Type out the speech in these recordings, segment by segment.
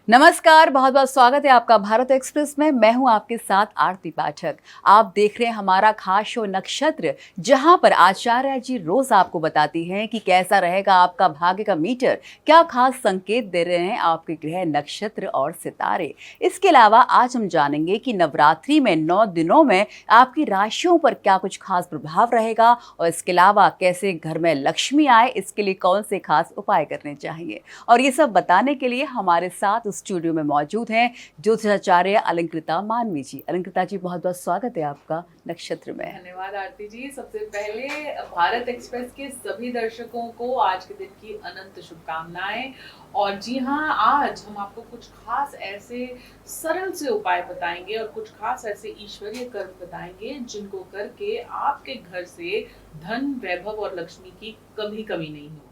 नमस्कार, बहुत बहुत स्वागत है आपका भारत एक्सप्रेस में। मैं हूं आपके साथ आरती पाठक। आप देख रहे हैं हमारा खास शो नक्षत्र, जहां पर आचार्य जी रोज आपको बताती हैं कि कैसा रहेगा आपका भाग्य का मीटर, क्या खास संकेत दे रहे हैं आपके ग्रह, नक्षत्र और सितारे। इसके अलावा आज हम जानेंगे कि नवरात्रि में 9 दिनों में आपकी राशियों पर क्या कुछ खास प्रभाव रहेगा, और इसके अलावा कैसे घर में लक्ष्मी आए, इसके लिए कौन से खास उपाय करने चाहिए। और ये सब बताने के लिए हमारे साथ स्टूडियो में मौजूद हैं ज्योतिषाचार्य अलंकृता मानवी जी। अलंकृता जी, बहुत बहुत स्वागत है आपका नक्षत्र में। धन्यवाद आरती जी। सबसे पहले भारत एक्सप्रेस के सभी दर्शकों को आज के दिन की अनंत शुभकामनाएं। और जी हाँ, आज हम आपको कुछ खास ऐसे सरल से उपाय बताएंगे और कुछ खास ऐसे ईश्वरीय कर्म बताएंगे जिनको करके आपके घर से धन, वैभव और लक्ष्मी की कभी कमी नहीं होगी।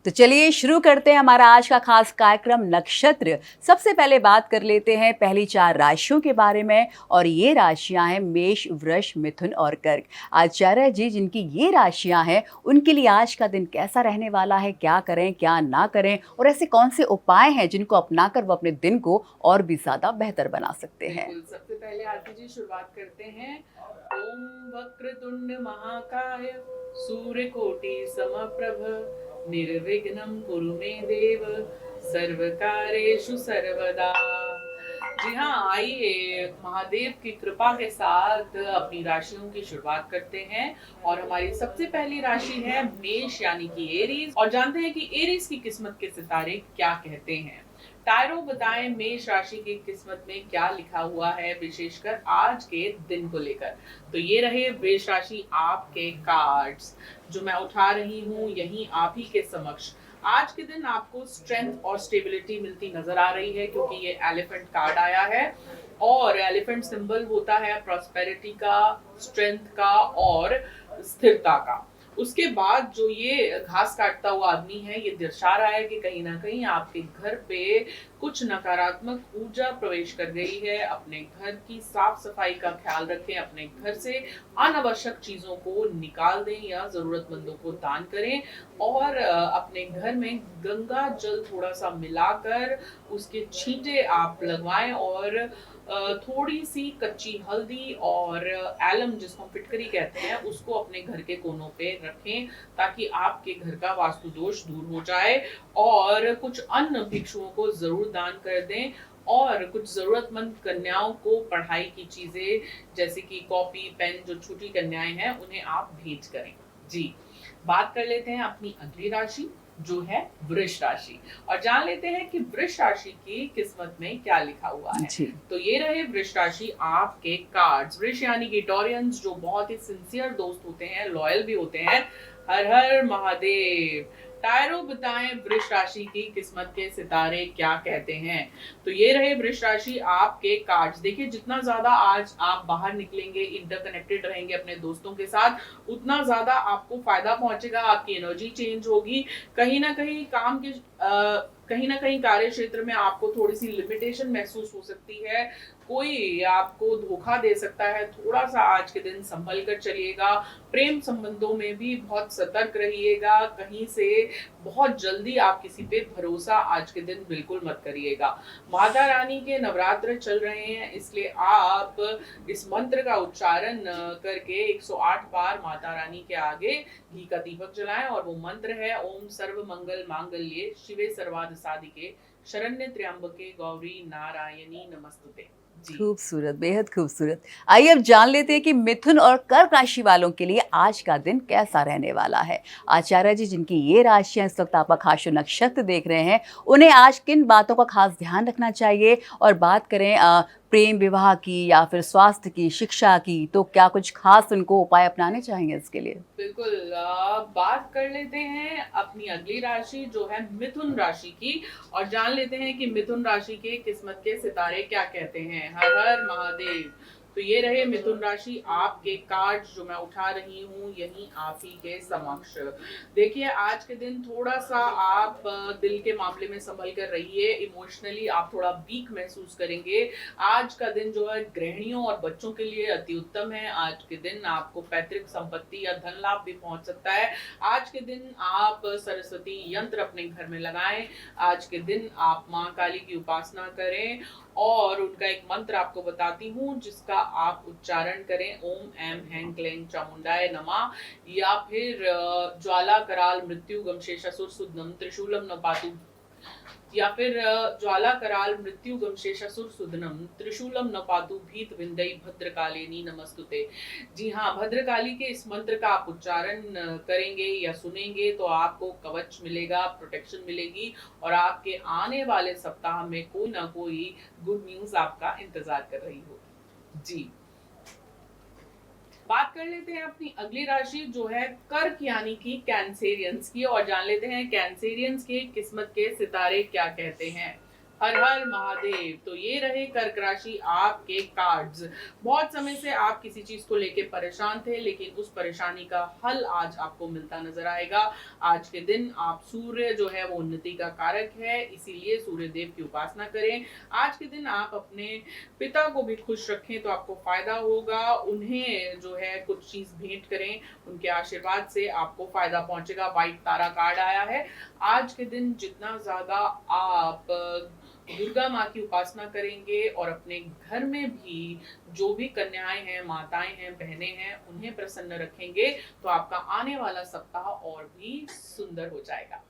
तो चलिए शुरू करते हैं हमारा आज का खास कार्यक्रम नक्षत्र। सबसे पहले बात कर लेते हैं पहली 4 राशियों के बारे में, और ये राशियां हैं मेष, वृष, मिथुन और कर्क। आचार्य जी, जिनकी ये राशियां हैं उनके लिए आज का दिन कैसा रहने वाला है, क्या करें क्या ना करें, और ऐसे कौन से उपाय हैं जिनको अपनाकर वो अपने दिन को और भी ज्यादा बेहतर बना सकते हैं। सबसे पहले आरती जी शुरुआत करते हैं। ओम वक्रतुंड महाकाय सूर्यकोटि समप्रभ निर्विघ्नं कुरु मे देव सर्वकार्येषु सर्वदा। जी हाँ, आइए महादेव की कृपा के साथ अपनी राशियों की शुरुआत करते हैं। और हमारी सबसे पहली राशि है मेष यानी कि एरीज। और जानते हैं कि एरीज की किस्मत के सितारे क्या कहते हैं। टायरो बताएं मेष राशि की किस्मत में क्या लिखा हुआ है, विशेषकर आज के दिन को लेकर। तो ये रहे मेष राशि आपके कार्ड्स जो मैं उठा रही हूँ यही आप ही के समक्ष। आज के दिन आपको स्ट्रेंथ और स्टेबिलिटी मिलती नजर आ रही है, क्योंकि ये एलिफेंट कार्ड आया है और एलिफेंट सिंबल होता है प्रॉस्पेरिटी का, स्ट्रेंथ का और स्थिरता का। उसके बाद जो ये घास काटता हुआ आदमी है, ये दर्शा रहा है कि कहीं ना कहीं आपके घर पे कुछ नकारात्मक ऊर्जा प्रवेश कर गई है। अपने घर की साफ सफाई का ख्याल रखें, अपने घर से अनावश्यक चीजों को निकाल दें या जरूरतमंदों को दान करें। और अपने घर में गंगा जल थोड़ा सा मिलाकर उसके छींटे आप लगवाएं और थोड़ी सी कच्ची हल्दी और एलम, जिसको हम फिटकरी कहते हैं, उसको अपने घर के कोनों पे रखें ताकि आपके घर का वास्तु दोष दूर हो जाए। और कुछ अन्न भिक्षुओं को जरूर दान कर दें। और कुछ जरूरतमंद कन्याओं को पढ़ाई की चीजें जैसे कि कॉपी, पेन, जो छोटी कन्याएं हैं उन्हें आप भेज करें। जी, बात कर लेते हैं अपनी अगली राशि जो है वृष राशि, और जान लेते हैं कि वृष राशि की किस्मत में क्या लिखा हुआ है। तो ये रहे वृष राशि आपके कार्ड्स। वृष यानी कि टॉरियंस, जो बहुत ही सिंसियर दोस्त होते हैं, लॉयल भी होते हैं। हर हर महादेव। टायरो बताएं वृष राशि की किस्मत के सितारे क्या कहते हैं। तो ये रहे वृष राशि आपके कार्ड्स। देखिए, जितना ज्यादा आज आप बाहर निकलेंगे, इंटरकनेक्टेड रहेंगे अपने दोस्तों के साथ, उतना ज्यादा आपको फायदा पहुंचेगा, आपकी एनर्जी चेंज होगी। कहीं ना कहीं कहीं ना कहीं कार्य क्षेत्र में आपको थोड़ी सी लिमिटेशन महसूस हो सकती है। कोई आपको धोखा दे सकता है, थोड़ा सा आज के दिन संभल कर चलिएगा। प्रेम संबंधों में भी बहुत सतर्क रहिएगा। कहीं से बहुत जल्दी आप किसी पे भरोसा आज के दिन बिल्कुल मत करिएगा। माता रानी के नवरात्र चल रहे हैं, इसलिए आप इस मंत्र का उच्चारण करके 108 बार माता रानी के आगे घी का दीपक जलाएं। और वो मंत्र है ओम सर्व मंगल मांगल्ये शिवे सर्वार्थ साधिके शरण्य त्र्यंबके गौरी नारायणी नमस्तुते। खूबसूरत, बेहद खूबसूरत। आइए अब जान लेते हैं कि मिथुन और कर्क राशि वालों के लिए आज का दिन कैसा रहने वाला है। आचार्य जी, जिनकी ये राशियां इस वक्त आपका खास नक्षत्र देख रहे हैं, उन्हें आज किन बातों का खास ध्यान रखना चाहिए। और बात करें प्रेम विवाह की या फिर स्वास्थ्य की, शिक्षा की, तो क्या कुछ खास उनको उपाय अपनाने चाहिए इसके लिए। बिल्कुल, बात कर लेते हैं अपनी अगली राशि जो है मिथुन राशि की, और जान लेते हैं कि मिथुन राशि के किस्मत के सितारे क्या कहते हैं। हर हर महादेव। तो ये रहे मिथुन राशि आपके कार्ड जो मैं उठा रही हूँ यही आप ही के समक्ष। देखिए आज के दिन थोड़ा सा आप दिल के मामले में संभल कर रहिए, इमोशनली आप थोड़ा वीक महसूस करेंगे। आज का दिन जो है गृहिणियों और बच्चों के लिए अति उत्तम है। आज के दिन आपको पैतृक संपत्ति या धन लाभ भी पहुंच सकता है। आज के दिन आप सरस्वती यंत्र अपने घर में लगाएं। आज के दिन आप माँ काली की उपासना करें और उनका एक मंत्र आपको बताती हूँ जिसका आप उच्चारण करें, ओम ऐं हैं क्लीं चामुंडाय नमः, या फिर ज्वाला कराल मृत्यु गम शेषासुर सुदनम त्रिशूलम न पातु, या फिर ज्वाला कराल मृत्यु गम शेषासुर सुदनम त्रिशूलम न पातु भीत विंदई भद्रकालिनी नमस्तुते। जी हाँ, भद्रकाली के इस मंत्र का आप उच्चारण करेंगे या सुनेंगे तो आपको कवच मिलेगा, प्रोटेक्शन मिलेगी और आपके आने वाले सप्ताह में कोई ना कोई गुड न्यूज आपका इंतजार कर रही होगी। जी, बात कर लेते हैं अपनी अगली राशि जो है कर्क यानी कि कैंसेरियंस की, और जान लेते हैं कैंसेरियंस के किस्मत के सितारे क्या कहते हैं। हर हर महादेव। तो ये रहे कर्क राशि आपके कार्ड्स। बहुत समय से आप किसी चीज को लेके परेशान थे, लेकिन उस परेशानी का हल आज आपको मिलता नजर आएगा। आज के दिन आप सूर्य जो है वो उन्नति का कारक है, इसीलिए सूर्य देव की उपासना करें। आज के दिन आप अपने पिता को भी खुश रखें तो आपको फायदा होगा। उन्हें जो है कुछ चीज भेंट करें, उनके आशीर्वाद से आपको फायदा पहुंचेगा। व्हाइट तारा कार्ड आया है। आज के दिन जितना ज्यादा आप दुर्गा माँ की उपासना करेंगे और अपने घर में भी जो भी कन्याएं हैं, माताएं हैं, बहनें हैं, उन्हें प्रसन्न रखेंगे तो आपका आने वाला सप्ताह और भी सुंदर हो जाएगा।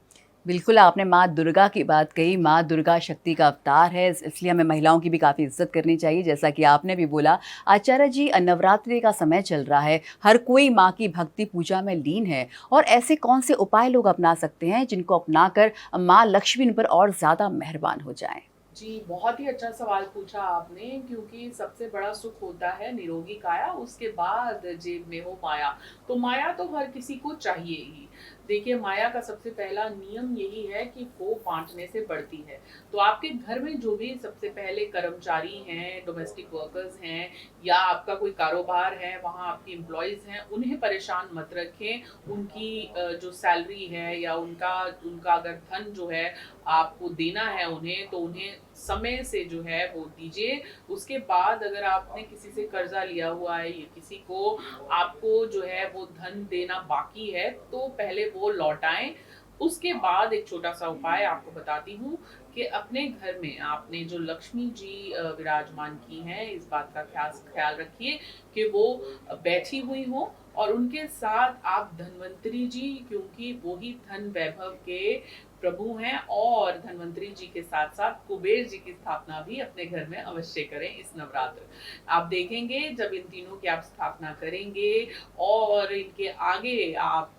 बिल्कुल, आपने माँ दुर्गा की बात कही। माँ दुर्गा शक्ति का अवतार है, इसलिए हमें महिलाओं की भी काफ़ी इज़्ज़त करनी चाहिए। जैसा कि आपने भी बोला, आचार्य जी, नवरात्रि का समय चल रहा है, हर कोई माँ की भक्ति पूजा में लीन है, और ऐसे कौन से उपाय लोग अपना सकते हैं जिनको अपनाकर माँ लक्ष्मी इन पर और ज़्यादा मेहरबान हो जाएं? जी, बहुत ही अच्छा सवाल पूछा आपने, क्योंकि सबसे बड़ा सुख होता है निरोगी काया, उसके बाद जेब में हो माया। तो माया तो हर किसी को चाहिए ही। देखिए, माया का सबसे पहला नियम यही है कि वो बांटने से बढ़ती है। तो आपके घर में जो भी सबसे पहले कर्मचारी हैं, डोमेस्टिक वर्कर्स हैं, या आपका कोई कारोबार है, वहाँ आपकी एम्प्लॉयज हैं, उन्हें परेशान मत रखें। उनकी जो सैलरी है या उनका उनका अगर धन जो है आपको देना है उन्हें, तो उन्हें समय से जो है वो दीजिए। उसके बाद अगर आपने किसी से कर्जा लिया हुआ है या किसी को आपको जो है वो धन देना बाकी है, तो पहले वो लौटाएं। उसके बाद एक छोटा सा उपाय आपको बताती हूँ कि अपने घर में आपने जो लक्ष्मी जी विराजमान की हैं, इस बात का ख्याल रखिए कि वो बैठी हुई हो, और उनके साथ आप धन्वंतरी जी, क्योंकि वो ही धन वैभव के प्रभु हैं, और धन्वंतरी जी के साथ साथ कुबेर जी की स्थापना भी अपने घर में अवश्य करें इस नवरात्र। आप देखेंगे जब इन तीनों की आप स्थापना करेंगे और इनके आगे आप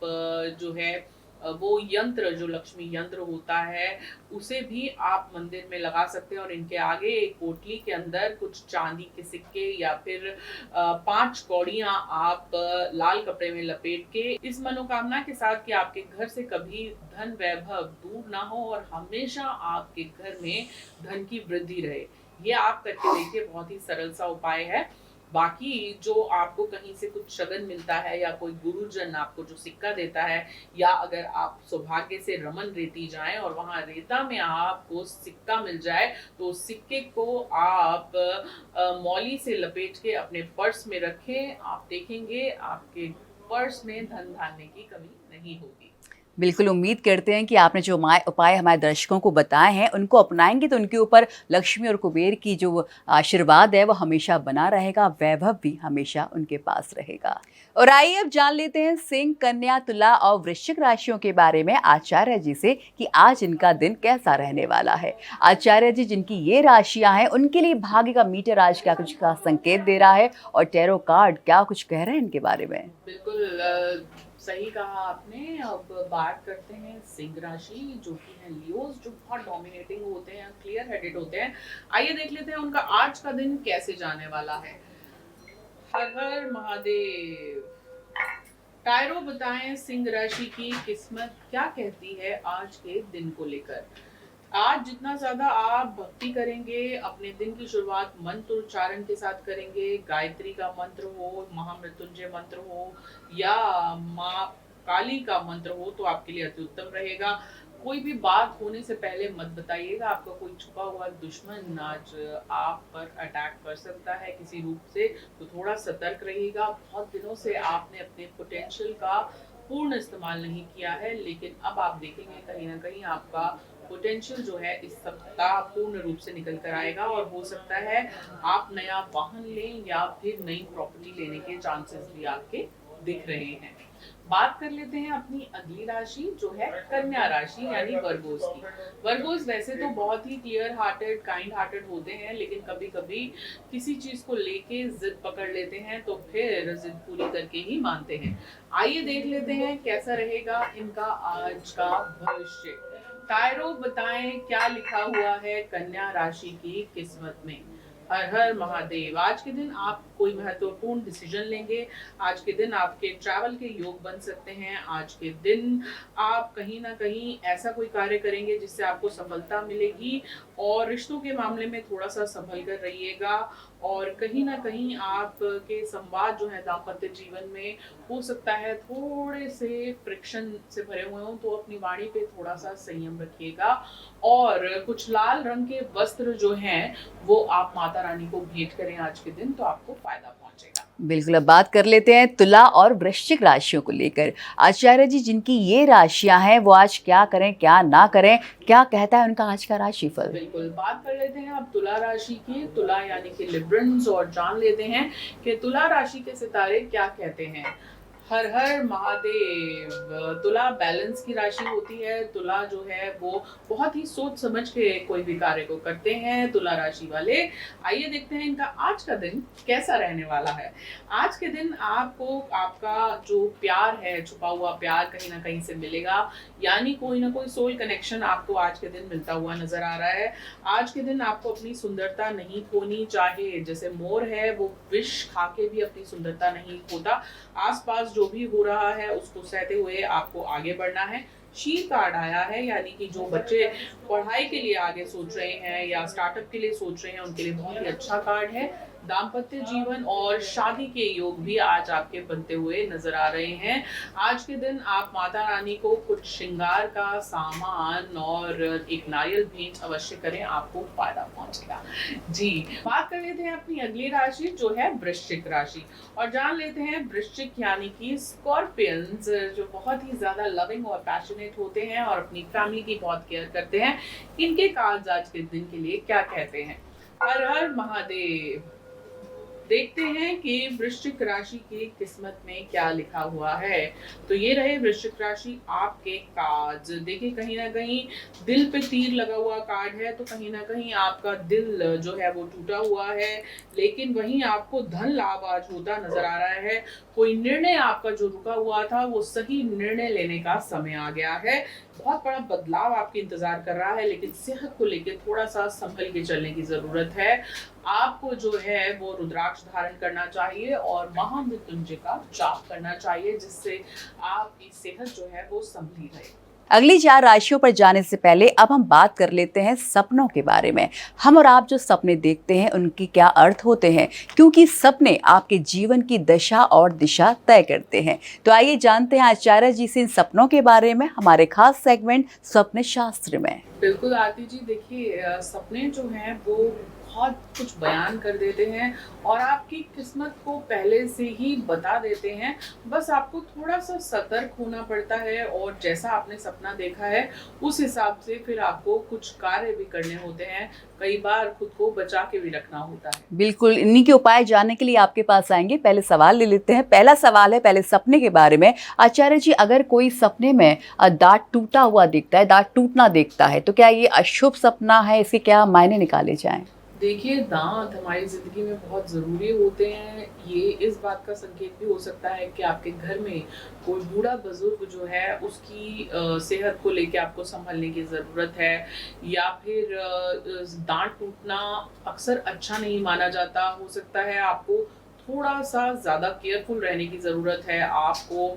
जो है वो यंत्र, जो लक्ष्मी यंत्र होता है, उसे भी आप मंदिर में लगा सकते हैं, और इनके आगे एक पोटली के अंदर कुछ चांदी के सिक्के या फिर 5 कौड़ियां आप लाल कपड़े में लपेट के, इस मनोकामना के साथ कि आपके घर से कभी धन वैभव दूर ना हो और हमेशा आपके घर में धन की वृद्धि रहे। ये आप करके देखिए, बहुत ही सरल सा उपाय है। बाकी जो आपको कहीं से कुछ शगन मिलता है या कोई गुरुजन आपको जो सिक्का देता है, या अगर आप सौभाग्य से रमन रेती जाएं और वहां रेता में आपको सिक्का मिल जाए, तो उस सिक्के को आप मौली से लपेट के अपने पर्स में रखें। आप देखेंगे आपके पर्स में धन धान्य की कमी नहीं होगी। बिल्कुल, उम्मीद करते हैं कि आपने जो उपाय हमारे दर्शकों को बताए हैं, उनको अपनाएंगे तो उनके ऊपर लक्ष्मी और कुबेर की जो आशीर्वाद है वो हमेशा बना रहेगा, वैभव भी हमेशा उनके पास रहेगा। और आइए अब जान लेते हैं सिंह, कन्या, तुला और वृश्चिक राशियों के बारे में आचार्य जी से कि आज इनका दिन कैसा रहने वाला है। आचार्य जी, जिनकी ये राशियां हैं उनके लिए भाग्य का मीटर आज क्या कुछ का संकेत दे रहा है, और टैरो कार्ड क्या कुछ कह रहे हैं इनके बारे में? बिल्कुल सही कहा आपने। अब बात करते हैं सिंह राशि, जो कि है लियोस, जो बहुत डोमिनेटिंग होते हैं, क्लियर हेडेड होते हैं। आइए देख लेते हैं उनका आज का दिन कैसे जाने वाला है। हर हर महादेव। टायरो, बताएं सिंह राशि की किस्मत क्या कहती है आज के दिन को लेकर। आज जितना ज़्यादा आप भक्ति करेंगे, अपने दिन की शुरुआत मंत्र उच्चारण के साथ करेंगे, गायत्री का मंत्र हो, महामृत्युंजय मंत्र हो या माँ काली का मंत्र हो, तो आपके लिए अति उत्तम रहेगा। कोई भी बात होने से पहले मत बताइएगा, आपका कोई छुपा हुआ दुश्मन आज आप पर अटैक कर सकता है किसी रूप से, तो थोड़ा सतर्क रहिएगा। बहुत दिनों से आपने अपने पोटेंशियल का पूर्ण इस्तेमाल नहीं किया है, लेकिन अब आप देखेंगे कहीं न कहीं आपका पोटेंशियल जो है इस सप्ताह पूर्ण रूप से निकल कर आएगा और हो सकता है आप नया वाहन लें या फिर नई प्रॉपर्टी लेने के चांसेस भी आपके दिख रहे हैं। बात कर लेते हैं अपनी अगली राशि जो है कन्या राशि यानी वर्गोस की। वर्गोस वैसे तो बहुत ही क्लियर हार्टेड, काइंड हार्टेड होते हैं, लेकिन कभी कभी किसी चीज को लेके जिद पकड़ लेते हैं तो फिर जिद पूरी करके ही मानते हैं। आइए देख लेते हैं कैसा रहेगा इनका आज का भविष्य। तारो बताएं क्या लिखा हुआ है कन्या राशि की किस्मत में। हर हर महादेव। आज के दिन आप कोई महत्वपूर्ण डिसीजन लेंगे, आज के दिन आपके ट्रैवल के योग बन सकते हैं, आज के दिन आप कहीं ना कहीं ऐसा कोई कार्य करेंगे जिससे आपको सफलता मिलेगी और रिश्तों के मामले में थोड़ा सा संभल कर रहिएगा और कहीं ना कहीं आपके संवाद जो है दाम्पत्य जीवन में हो सकता है थोड़े से फ्रिक्शन से भरे हुए हों, तो अपनी वाणी पे थोड़ा सा संयम रखिएगा और कुछ लाल रंग के वस्त्र जो हैं वो आप माता रानी को भेंट करें आज के दिन, तो आपको फायदा पहुंचेगा। बिल्कुल, अब बात कर लेते हैं तुला और वृश्चिक राशियों को लेकर। आचार्य जी, जिनकी ये राशियां हैं वो आज क्या करें क्या ना करें, क्या कहता है उनका आज का राशिफल? बिल्कुल, बात कर लेते हैं अब तुला राशि की। तुला यानी कि लिब्रन्स, और जान लेते हैं कि तुला राशि के सितारे क्या कहते हैं। हर हर महादेव। तुला बैलेंस की राशि होती है। तुला जो है वो बहुत ही सोच समझ के कोई भी कार्य को करते हैं तुला राशि वाले। आइए देखते हैं इनका आज का दिन कैसा रहने वाला है। आज के दिन आपको आपका जो प्यार है, छुपा हुआ प्यार कहीं ना कहीं से मिलेगा, यानी कोई ना कोई सोल कनेक्शन आपको आज के दिन मिलता हुआ नजर आ रहा है। आज के दिन आपको अपनी सुंदरता नहीं खोनी चाहिए। जैसे मोर है वो विष खा के भी अपनी सुंदरता नहीं खोता। आसपास जो भी हो रहा है उसको सहते हुए आपको आगे बढ़ना है। शीर कार्ड आया है, यानी कि जो बच्चे पढ़ाई के लिए आगे सोच रहे हैं या स्टार्टअप के लिए सोच रहे हैं उनके लिए बहुत ही अच्छा कार्ड है। दाम्पत्य जीवन और शादी के योग भी आज आपके बनते हुए नजर आ रहे हैं। आज के दिन आप माता रानी को कुछ श्रृंगार का सामान और एक नारियल भेंट अवश्य करें, आपको फायदा पहुंचेगा। जी, बात कर लेते हैं अपनी अगली राशि जो है वृश्चिक राशि, और जान लेते हैं वृश्चिक यानी कि स्कॉर्पियंस जो बहुत ही ज्यादा लविंग और पैशनेट होते हैं और अपनी फैमिली की बहुत केयर करते हैं। इनके कार्ड्स आज के दिन के लिए क्या कहते हैं। हर हर महादेव। देखते हैं कि वृश्चिक राशि की किस्मत में क्या लिखा हुआ है। तो ये रहे वृश्चिक राशि आपके कार्ड। देखिए कहीं ना कहीं दिल पे तीर लगा हुआ कार्ड है, तो कहीं ना कहीं आपका दिल जो है वो टूटा हुआ है, लेकिन वहीं आपको धन लाभ आज होता नजर आ रहा है। कोई निर्णय आपका जो रुका हुआ था वो सही निर्णय लेने का समय आ गया है। बहुत बड़ा बदलाव आपके इंतजार कर रहा है, लेकिन सेहत को लेकर थोड़ा सा संभल के चलने की जरूरत है। आपको जो है वो रुद्राक्ष धारण करना चाहिए और महामृत्युंजय का जाप करना चाहिए, जिससे आपकी सेहत जो है वो संभली रहे। अगली 4 राशियों पर जाने से पहले अब हम बात कर लेते हैं सपनों के बारे में। हम और आप जो सपने देखते हैं उनके क्या अर्थ होते हैं, क्योंकि सपने आपके जीवन की दशा और दिशा तय करते हैं। तो आइए जानते हैं आचार्य जी से इन सपनों के बारे में हमारे खास सेगमेंट स्वप्न शास्त्र में। बिल्कुल आरती जी, देखिए सपने जो हैं वो बहुत कुछ बयान कर देते हैं और आपकी किस्मत को पहले से ही बता देते हैं। बस आपको थोड़ा सा सतर्क होना पड़ता है और जैसा आपने सपना देखा है उस हिसाब से फिर आपको कुछ कार्य भी करने होते हैं। कई बार खुद को बचा के भी रखना होता है। बिल्कुल, इन्हीं के उपाय जानने के लिए आपके पास आएंगे। पहले सवाल ले लेते हैं। पहला सवाल है पहले सपने के बारे में। आचार्य जी, अगर कोई सपने में दांत टूटा हुआ दिखता है, दांत टूटना दिखता है, तो क्या ये अशुभ सपना है? इसके क्या मायने निकाले जाएं? देखिए, दांत हमारी ज़िंदगी में बहुत ज़रूरी होते हैं। ये इस बात का संकेत भी हो सकता है कि आपके घर में कोई बूढ़ा बुजुर्ग जो है उसकी सेहत को लेके आपको संभलने की ज़रूरत है, या फिर दांत टूटना अक्सर अच्छा नहीं माना जाता। हो सकता है आपको थोड़ा सा ज़्यादा केयरफुल रहने की ज़रूरत है। आपको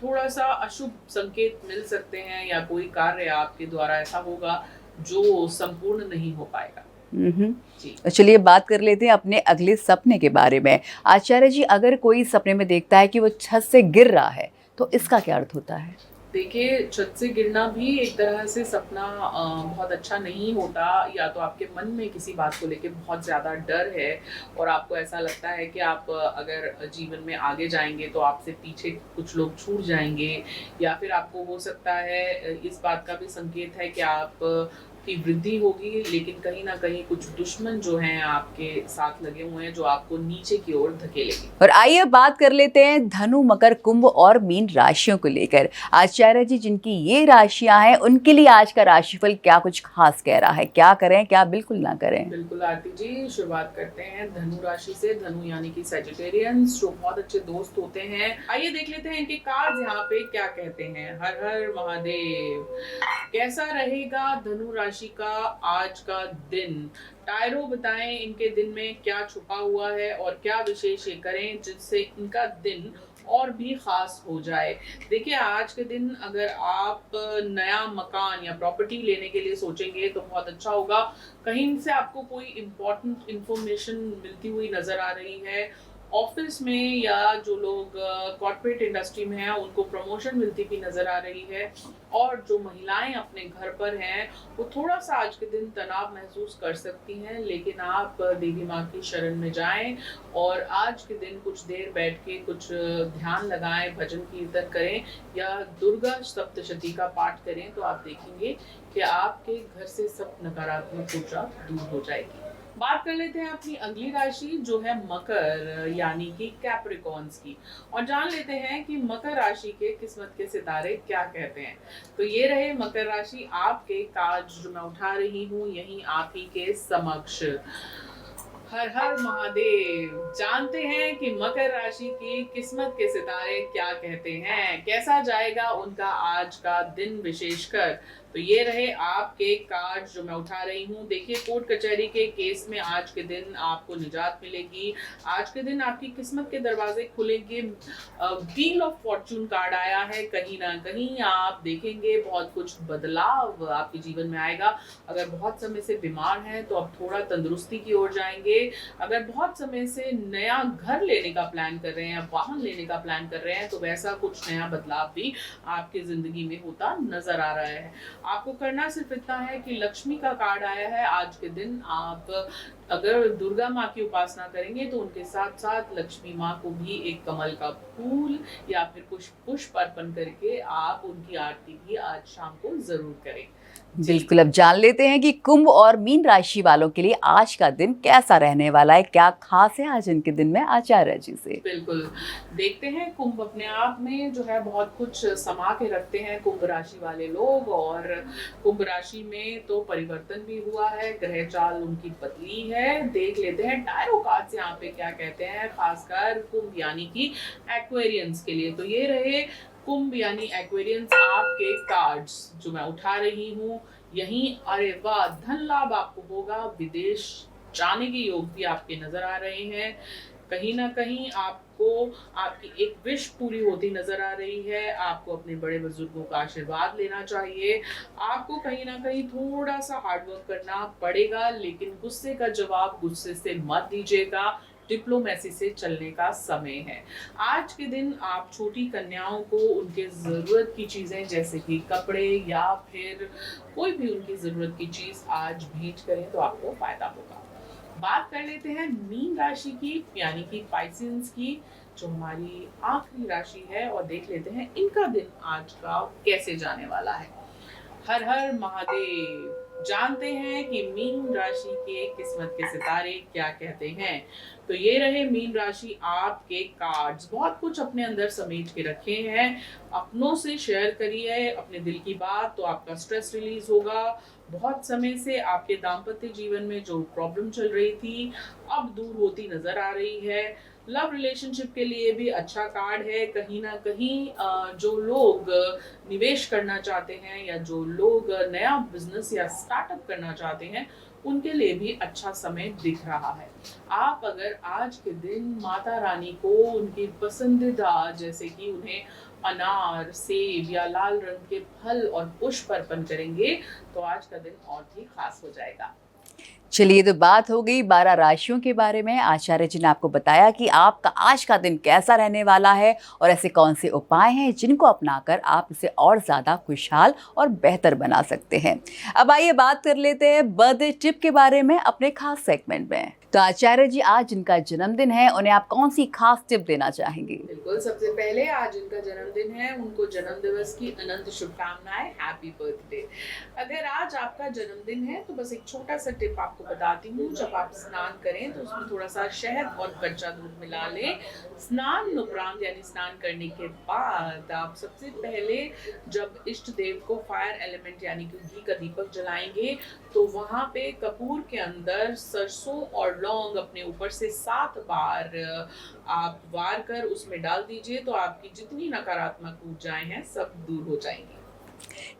थोड़ा सा अशुभ संकेत मिल सकते हैं या कोई कार्य आपके द्वारा ऐसा होगा जो संपूर्ण नहीं हो पाएगा। हम्म। जी। तो चलिए बात कर लेते हैं अपने अगले सपने के बारे में। आचार्य जी, अगर कोई सपने में देखता है कि वो छत से गिर रहा है तो इसका क्या अर्थ होता है? देखिए, छत से गिरना भी एक तरह से सपना बहुत अच्छा नहीं होता। या तो आपके मन में किसी बात को लेके बहुत ज़्यादा डर है और आपको ऐसा लगता है कि आप अगर जीवन में आगे जाएँगे तो आपसे पीछे कुछ लोग छूट जाएँगे, या फिर आपको हो सकता है इस बात का भी संकेत है कि आप की वृद्धि होगी, लेकिन कहीं न कहीं कुछ दुश्मन जो हैं आपके साथ लगे हुए हैं, जो आपको नीचे की ओर धकेलेंगे। और आइए बात कर लेते हैं धनु, मकर, कुंभ और मीन राशियों को लेकर। आचार्य जी, जिनकी ये राशियां हैं उनके लिए आज का राशिफल क्या कुछ खास कह रहा है? क्या करें, क्या बिल्कुल ना करें? बिल्कुल आरती जी, शुरुआत करते हैं धनु राशि से। धनु यानी कि सैजिटेरियंस, जो बहुत अच्छे दोस्त होते हैं। आइए देख लेते हैं कि कार्ड्स यहाँ पे क्या कहते हैं। हर हर महादेव। कैसा रहेगा धनु राशि का आज का दिन? टायरो बताएं इनके दिन में क्या छुपा हुआ है और क्या विशेष ये करें जिससे इनका दिन और भी खास हो जाए। देखिए, आज के दिन अगर आप नया मकान या प्रॉपर्टी लेने के लिए सोचेंगे तो बहुत अच्छा होगा। कहीं से आपको कोई इम्पोर्टेंट इंफॉर्मेशन मिलती हुई नजर आ रही है। ऑफिस में या जो लोग कॉर्पोरेट इंडस्ट्री में हैं उनको प्रमोशन मिलती हुई नजर आ रही है। और जो महिलाएं अपने घर पर हैं वो थोड़ा सा आज के दिन तनाव महसूस कर सकती हैं, लेकिन आप देवी माँ की शरण में जाएं और आज के दिन कुछ देर बैठ के कुछ ध्यान लगाएं, भजन कीर्तन करें या दुर्गा सप्तशती का पाठ करें तो आप देखेंगे कि आपके घर से सब नकारात्मक ऊर्जा दूर हो जाएगी। बात कर लेते हैं अपनी अगली राशि जो है मकर यानी कि कैप्रिकॉर्न्स की, और जान लेते हैं कि मकर राशि के किस्मत के सितारे क्या कहते हैं। तो ये रहे मकर राशि, आपके कार्ड जो मैं उठा रही हूँ यही आप ही के समक्ष। हर हर महादेव। जानते हैं कि मकर राशि की किस्मत के सितारे क्या कहते हैं, कैसा जाएगा उनका आज का दिन विशेषकर। तो ये रहे आपके कार्ड जो मैं उठा रही हूँ। देखिए, कोर्ट कचहरी के केस में आज के दिन आपको निजात मिलेगी। आज के दिन आपकी किस्मत के दरवाजे खुलेंगे। व्हील ऑफ फॉर्चून कार्ड आया है। कहीं ना कहीं आप देखेंगे बहुत कुछ बदलाव आपके जीवन में आएगा। अगर बहुत समय से बीमार हैं तो अब थोड़ा तंदुरुस्ती की ओर जाएंगे। अगर बहुत समय से नया घर लेने का प्लान कर रहे हैं, वाहन लेने का प्लान कर रहे हैं, तो वैसा कुछ नया बदलाव भी आपकी जिंदगी में होता नजर आ रहा है। आपको करना सिर्फ इतना है कि लक्ष्मी का कार्ड आया है। आज के दिन आप अगर दुर्गा माँ की उपासना करेंगे तो उनके साथ साथ लक्ष्मी माँ को भी एक कमल का फूल या फिर कुछ पुष्प अर्पण करके आप उनकी आरती भी आज शाम को जरूर करें। बिल्कुल, अब जान लेते हैं कि कुंभ और मीन राशि वालों के लिए आज का दिन कैसा रहने वाला है, क्या खास है आज इनके दिन में आचार्य जी से। बिल्कुल, देखते हैं। कुंभ अपने आप में जो है बहुत कुछ समा के रखते हैं कुंभ राशि वाले लोग, और कुंभ राशि में तो परिवर्तन भी हुआ है, ग्रह चाल उनकी बदली है। देख लेते हैं टायरो कार्ड्स यहाँ पे क्या कहते हैं, खासकर कुंभ यानी कि एक्वेरियंस के लिए। तो ये रहे कुंभ यानी एक्वेरियंस आपके कार्ड्स जो मैं उठा रही हूँ यही। अरे वाह, धन लाभ आपको होगा, विदेश जाने के योग भी आपके नजर आ रहे हैं। कहीं ना कहीं आपको आपकी एक विश पूरी होती नजर आ रही है। आपको अपने बड़े बुजुर्गों का आशीर्वाद लेना चाहिए। आपको कहीं ना कहीं थोड़ा सा हार्डवर्क करना पड़ेगा, लेकिन गुस्से का जवाब गुस्से से मत दीजिएगा। डिप्लोमेसी से चलने का समय है। आज के दिन आप छोटी कन्याओं को उनके ज़रूरत की चीज़ें जैसे कि कपड़े या फिर कोई भी उनकी ज़रूरत की चीज़ आज भेंट करें तो आपको फायदा होगा। बात कर लेते हैं मीन राशि की यानी कि पाइसेंस की, जो हमारी आखिरी राशि है, और देख लेते हैं इनका दिन आज का कैसे जाने वाला है। हर हर महादेव। जानते हैं कि मीन राशि के किस्मत के सितारे क्या कहते हैं। तो ये रहे मीन राशि आपके कार्ड्स। बहुत कुछ अपने अंदर समेट के रखे हैं। अपनों से शेयर करिए अपने दिल की बात तो आपका स्ट्रेस रिलीज होगा। बहुत समय से आपके दाम्पत्य जीवन में जो प्रॉब्लम चल रही थी अब दूर होती नजर आ रही है। लव रिलेशनशिप के लिए भी अच्छा कार्ड है। कहीं ना कहीं जो लोग निवेश करना चाहते हैं या जो लोग नया बिजनेस या स्टार्टअप करना चाहते हैं उनके लिए भी अच्छा समय दिख रहा है। आप अगर आज के दिन माता रानी को उनकी पसंदीदा जैसे कि उन्हें अनार, सेब या लाल रंग के फल और पुष्प अर्पण करेंगे तो आज का दिन और भी खास हो जाएगा। चलिए, तो बात हो गई 12 राशियों के बारे में। आचार्य जी ने आपको बताया कि आपका आज का दिन कैसा रहने वाला है और ऐसे कौन से उपाय हैं जिनको अपनाकर आप इसे और ज़्यादा खुशहाल और बेहतर बना सकते हैं। अब आइए बात कर लेते हैं बर्थडे टिप के बारे में अपने खास सेगमेंट में। तो आचार्य जी, आज जिनका जन्मदिन है उन्हें आप कौन सी खास टिप देना चाहेंगे? बिल्कुल, सबसे पहले आज जिनका जन्मदिन है उनको जन्म दिवस की अनंत शुभकामनाएं, हैप्पी बर्थडे। अगर आज आपका जन्मदिन है तो बस एक छोटा सा टिप आपको बताती हूँ। जब आप स्नान करें तो उसमें थोड़ा सा शहद और कच्चा दूध मिला लें। स्नान उपरांत यानी स्नान करने के बाद आप सबसे पहले जब इष्ट देव को फायर एलिमेंट यानी कि घी का दीपक जलाएंगे तो वहां पे कपूर के अंदर सरसों और लौंग अपने ऊपर से 7 बार आप वार कर उसमें डाल दीजिए तो आपकी जितनी नकारात्मक ऊर्जाएं हैं सब दूर हो जाएंगी।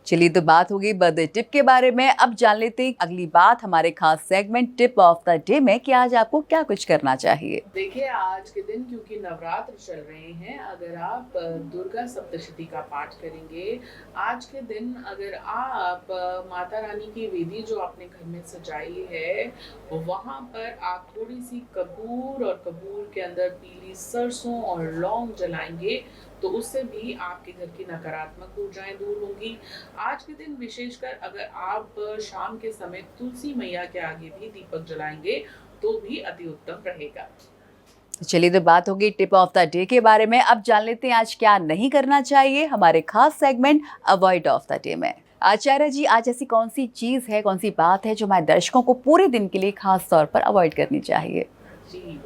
चलिए, तो बात हो गई बर्थडे टिप के बारे में। अब जान लेते हैं अगली बात हमारे खास segment tip of the day में कि आज आपको क्या कुछ करना चाहिए। देखिए, आज के दिन क्योंकि नवरात्र चल रहे हैं, अगर आप दुर्गा सप्तशती का पाठ करेंगे, आज के दिन अगर आप माता रानी की वेदी जो आपने घर में सजाई है वहां पर आप थोड़ी सी कपूर और कपूर के अंदर पीली सरसों और लौंग जलाएंगे तो उससे भी आपके घर की नकारात्मक ऊर्जाएं दूर होंगी। आज के दिन विशेषकर अगर आप शाम के समय तुलसी मैया के आगे भी दीपक जलाएंगे तो भी अति उत्तम रहेगा। चलिए, तो बात होगी टिप ऑफ द डे के बारे में। अब जान लेते हैं आज क्या नहीं करना चाहिए हमारे खास segment avoid of the day में। आचार्य जी, आज ऐसी कौन सी चीज है, कौन सी बात है जो हमारे दर्शकों को पूरे दिन के लिए खास तौर पर अवॉइड करनी चाहिए? जी,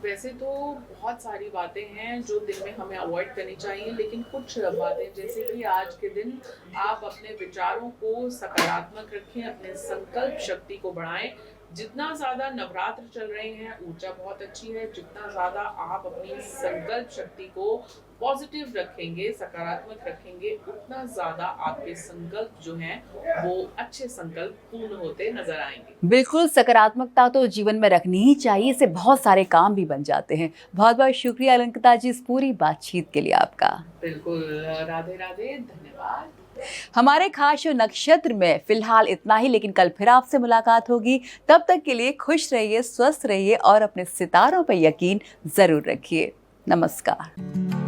वैसे तो बहुत सारी बातें हैं जो दिन में हमें अवॉइड करनी चाहिए, लेकिन कुछ बातें जैसे कि आज के दिन आप अपने विचारों को सकारात्मक रखें, अपने संकल्प शक्ति को बढ़ाएं। जितना ज़्यादा नवरात्र चल रहे हैं ऊर्जा बहुत अच्छी है, जितना ज़्यादा आप अपनी संकल्प शक्ति को पॉजिटिव रखेंगे, सकारात्मक रखेंगे, उतना ज़्यादा आपके संकल्प जो हैं वो अच्छे संकल्प पूर्ण होते नजर आएंगे। बिल्कुल, सकारात्मकता तो जीवन में रखनी ही चाहिए, इससे बहुत सारे काम भी बन जाते हैं। बहुत बहुत शुक्रिया अलंकृता जी इस पूरी बातचीत के लिए आपका। बिल्कुल, राधे राधे, धन्यवाद। हमारे खास नक्षत्र में फिलहाल इतना ही, लेकिन कल फिर आपसे मुलाकात होगी। तब तक के लिए खुश रहिए, स्वस्थ रहिए और अपने सितारों पर यकीन जरूर रखिए। नमस्कार।